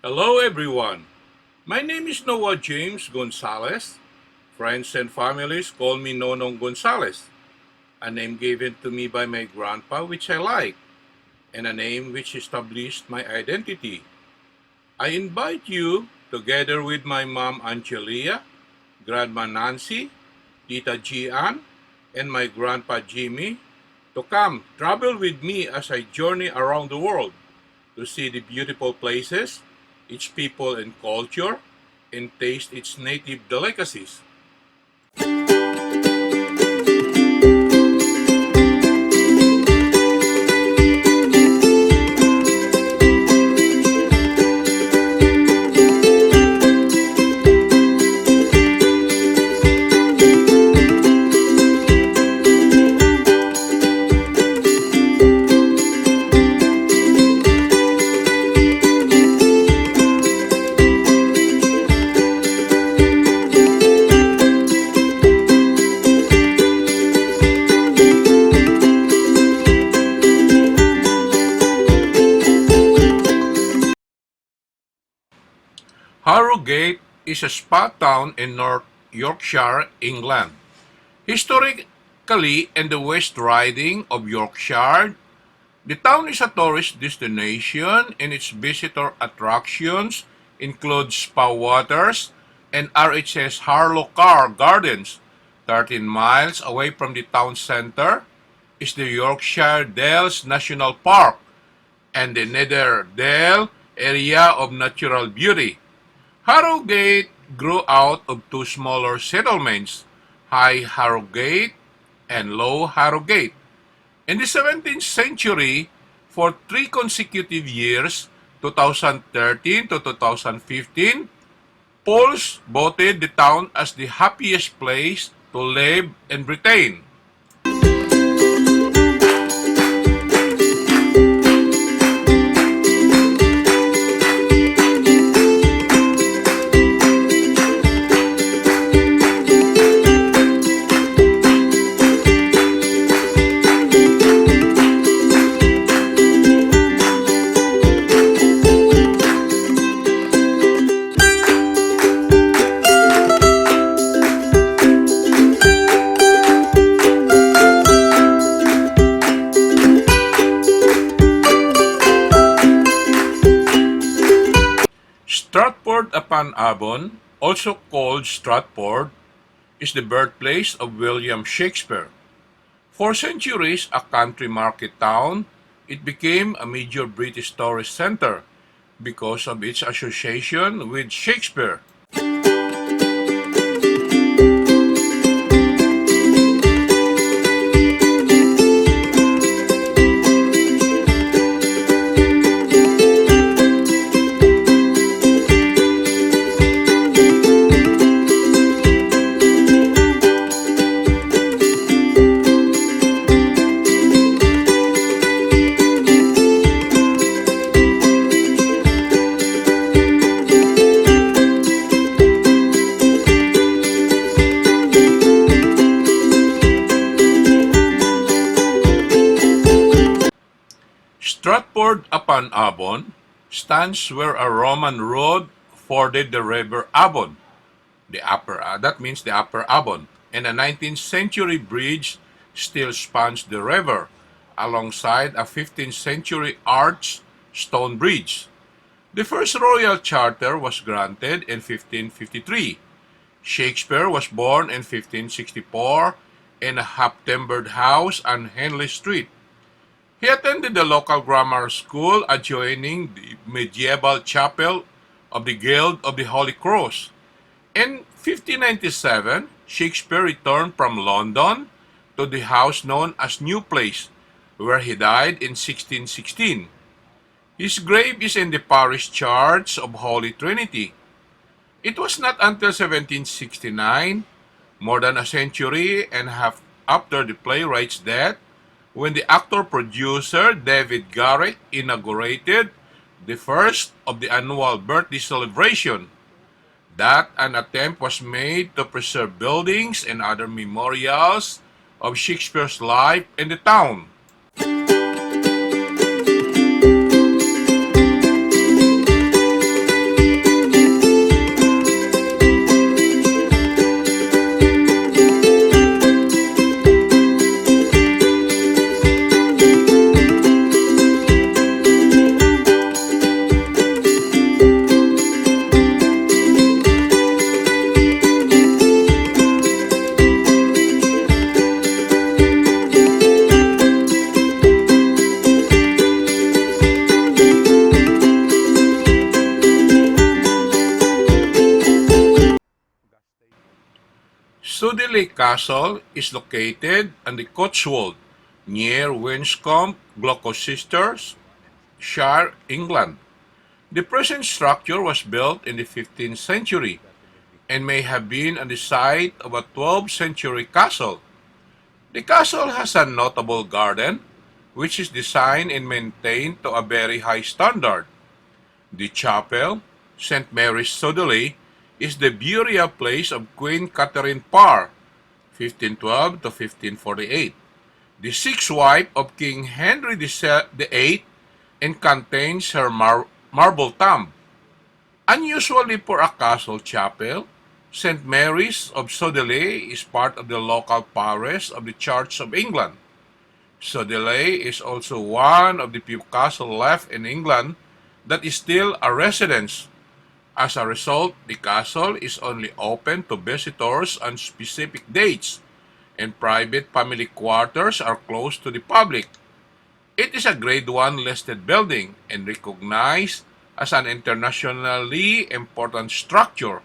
Hello, everyone. My name is Noah James Gonzalez. Friends and families call me Nonong Gonzalez, a name given to me by my grandpa, which I like, and a name which established my identity. I invite you, together with my mom Angelia, Grandma Nancy, Tita Gian, and my grandpa Jimmy, to come travel with me as I journey around the world to see the beautiful places, its people and culture, and taste its native delicacies. Harrogate is a spa town in North Yorkshire, England. Historically in the West Riding of Yorkshire, the town is a tourist destination and its visitor attractions include spa waters and RHS Harlow Carr Gardens. 13 miles away from the town center is the Yorkshire Dales National Park and the Nidderdale area of natural beauty. Harrogate grew out of two smaller settlements, High Harrogate and Low Harrogate. In the 17th century, for three consecutive years, 2013 to 2015, polls voted the town as the happiest place to live in Britain. Stratford-upon-Avon, also called Stratford, is the birthplace of William Shakespeare. For centuries a country market town, it became a major British tourist center because of its association with Shakespeare. Stratford-upon-Avon stands where a Roman road forded the river Avon, that means the upper Avon, and a 19th century bridge still spans the river alongside a 15th century arched stone bridge. The first royal charter was granted in 1553. Shakespeare was born in 1564 in a half-timbered house on Henley Street. He attended the local grammar school adjoining the medieval chapel of the Guild of the Holy Cross. In 1597, Shakespeare returned from London to the house known as New Place, where he died in 1616. His grave is in the parish church of Holy Trinity. It was not until 1769, more than a century and a half after the playwright's death, when the actor-producer David Garrick inaugurated the first of the annual birthday celebration, that an attempt was made to preserve buildings and other memorials of Shakespeare's life in the town. Sudeley Castle is located on the Cotswolds near Winchcombe, Gloucestershire, England. The present structure was built in the 15th century and may have been on the site of a 12th century castle. The castle has a notable garden, which is designed and maintained to a very high standard. The chapel, St. Mary's Sudeley, is the burial place of Queen Catherine Parr, 1512 to 1548, the sixth wife of King Henry VIII, and contains her marble tomb. Unusually for a castle chapel, St. Mary's of Sudeley is part of the local parish of the Church of England. Sudeley is also one of the few castles left in England that is still a residence. As a result, the castle is only open to visitors on specific dates, and private family quarters are closed to the public. It is a Grade 1 listed building and recognized as an internationally important structure.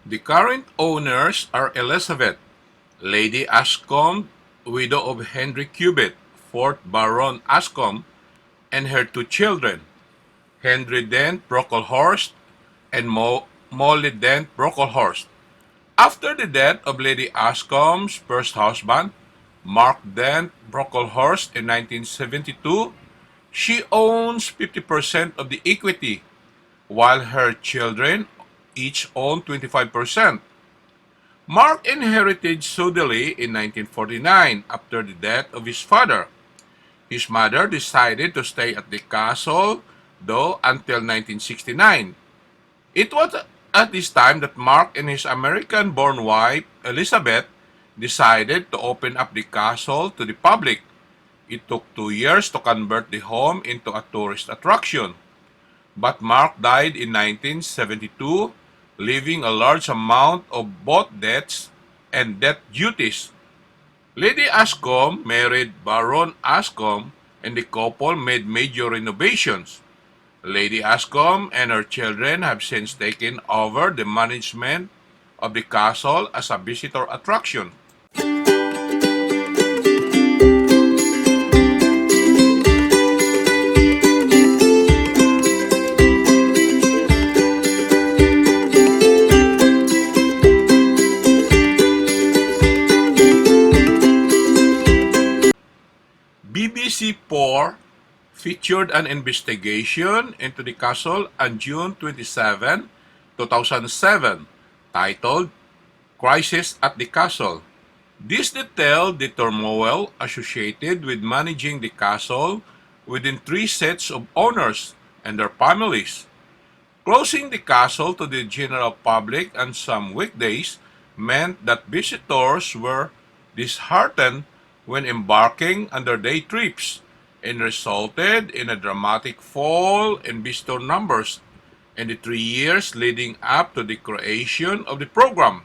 The current owners are Elizabeth, Lady Ashcombe, widow of Henry Cubitt, 4th Baron Ashcombe, and her two children, Henry Dent Brocklehurst and Molly Dent Brocklehurst. After the death of Lady Ashcombe's first husband, Mark Dent Brocklehurst in 1972, she owns 50% of the equity, while her children each own 25%. Mark inherited Sudeley in 1949 after the death of his father. His mother decided to stay at the castle, though, until 1969. It was at this time that Mark and his American-born wife, Elizabeth, decided to open up the castle to the public. It took 2 years to convert the home into a tourist attraction. But Mark died in 1972, leaving a large amount of both debts and debt duties. Lady Ashcombe married Baron Ashcombe, and the couple made major renovations. Lady Ashcombe and her children have since taken over the management of the castle as a visitor attraction. BBC4 featured an investigation into the castle on June 27, 2007, titled Crisis at the Castle. This detailed the turmoil associated with managing the castle within three sets of owners and their families. Closing the castle to the general public on some weekdays meant that visitors were disheartened when embarking on their day trips, and resulted in a dramatic fall in visitor numbers in the 3 years leading up to the creation of the program.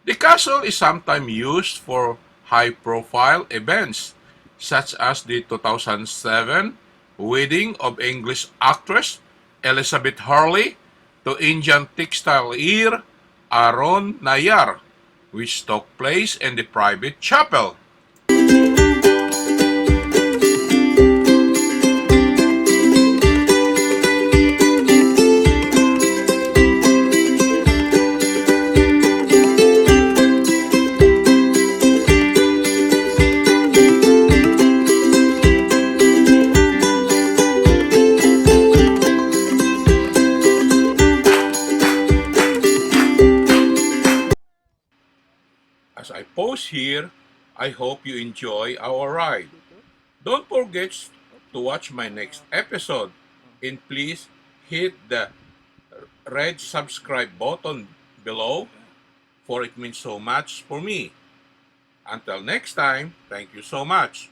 The castle is sometimes used for high-profile events, such as the 2007 wedding of English actress Elizabeth Hurley to Indian textile heir Aaron Nayar, which took place in the private chapel. As I pause here, I hope you enjoy our ride. Don't forget to watch my next episode, and please hit the red subscribe button below, for it means so much for me. Until next time, thank you so much.